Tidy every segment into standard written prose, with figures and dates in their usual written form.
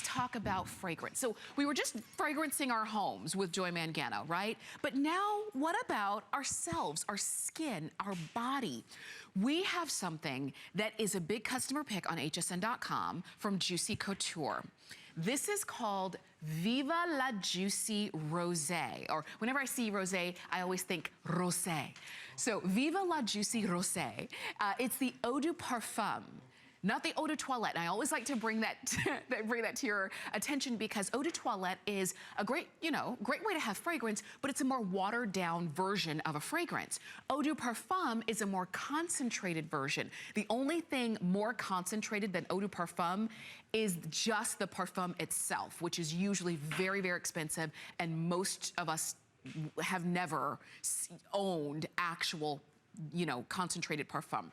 let's talk about fragrance. So we were just fragrancing our homes with Joy Mangano, right? But now what about ourselves, our skin, our body? We have something that is a big customer pick on hsn.com from Juicy Couture. This is called Viva la Juicy Rosé, or whenever I see rosé, I always think rosé. So Viva la Juicy Rosé, it's the Eau de Parfum. Not the eau de toilette. And I always like to bring that to your attention because eau de toilette is a great, great way to have fragrance, but it's a more watered down version of a fragrance. Eau de Parfum is a more concentrated version. The only thing more concentrated than eau de Parfum is just the parfum itself, which is usually very, very expensive, and most of us have never owned actual, concentrated parfum.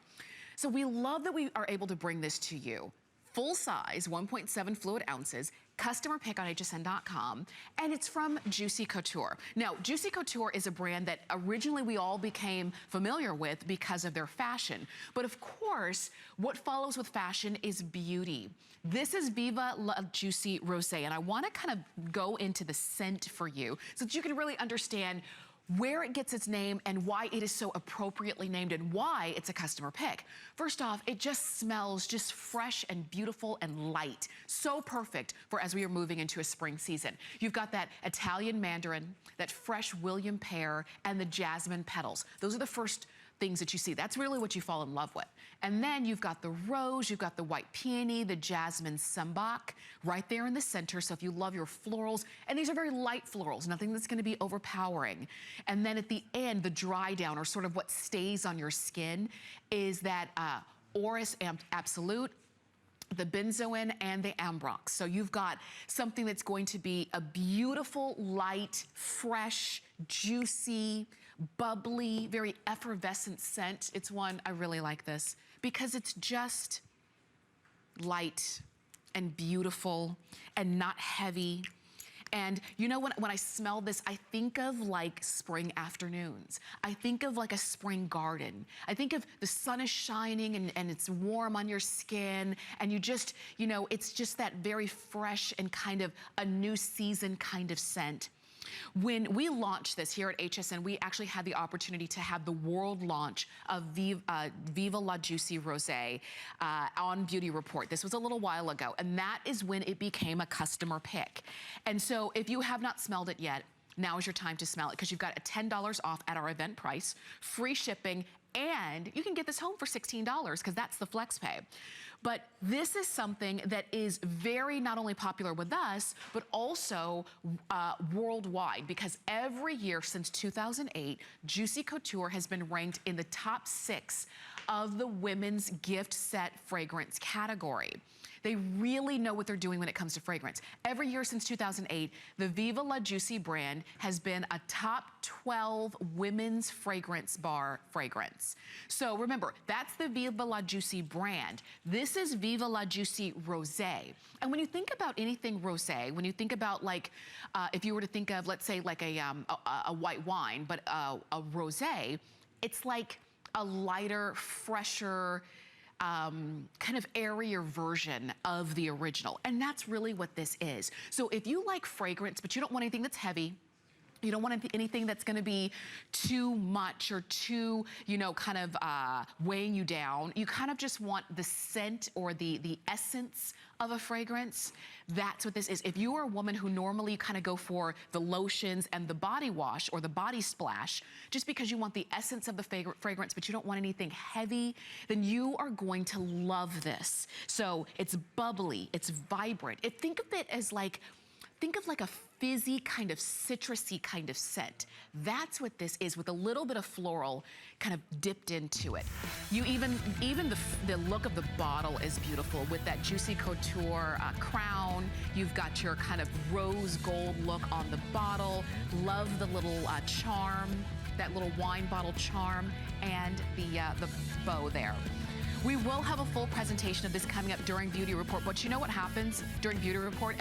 So we love that we are able to bring this to you. Full size, 1.7 fluid ounces, customer pick on hsn.com, and it's from Juicy Couture. Now, Juicy Couture is a brand that originally we all became familiar with because of their fashion. But of course, what follows with fashion is beauty. This is Viva la Juicy Rosé, and I wanna kind of go into the scent for you so that you can really understand where it gets its name and why it is so appropriately named and why it's a customer pick. First off, it just smells just fresh and beautiful and light. So perfect for as we are moving into a spring season. You've got that Italian mandarin, that fresh William pear, and the jasmine petals. Those are the first things that you see. That's really what you fall in love with. And then you've got the rose, you've got the white peony, the jasmine sambac right there in the center. So if you love your florals, and these are very light florals, nothing that's gonna be overpowering. And then at the end, the dry down, or sort of what stays on your skin, is that Orris Absolute, the benzoin, and the ambrox. So you've got something that's going to be a beautiful, light, fresh, juicy, bubbly, very effervescent scent. It's one, I really like this because it's just light and beautiful and not heavy. And when I smell this, I think of like spring afternoons. I think of like a spring garden. I think of the sun is shining and it's warm on your skin, and you just, it's just that very fresh and kind of a new season kind of scent. When we launched this here at HSN, we actually had the opportunity to have the world launch of Viva la Juicy Rosé on Beauty Report. This was a little while ago, and that is when it became a customer pick. And so if you have not smelled it yet, now is your time to smell it, because you've got a $10 off at our event price, free shipping, and you can get this home for $16 because that's the flex pay. But this is something that is very not only popular with us, but also worldwide, because every year since 2008, Juicy Couture has been ranked in the top 6 of the women's gift set fragrance category. They really know what they're doing when it comes to fragrance. Every year since 2008, the Viva la Juicy brand has been a top 12 women's fragrance bar fragrance. So remember, that's the Viva la Juicy brand. This is Viva la Juicy Rosé. And when you think about anything rosé, when you think about like, if you were to think of, let's say like a white wine, but a rosé, it's like a lighter, fresher, kind of airier version of the original. And that's really what this is. So if you like fragrance, but you don't want anything that's heavy, you don't want anything that's gonna be too much or too, kind of weighing you down. You kind of just want the scent or the essence of a fragrance. That's what this is. If you are a woman who normally kind of go for the lotions and the body wash or the body splash, just because you want the essence of the fragrance, but you don't want anything heavy, then you are going to love this. So it's bubbly, it's vibrant. Think of it as like, think of like a fizzy kind of citrusy kind of scent. That's what this is, with a little bit of floral kind of dipped into it. You even the look of the bottle is beautiful with that Juicy Couture crown. You've got your kind of rose gold look on the bottle. Love the little charm, that little wine bottle charm, and the bow there. We will have a full presentation of this coming up during Beauty Report, but you know what happens during Beauty Report?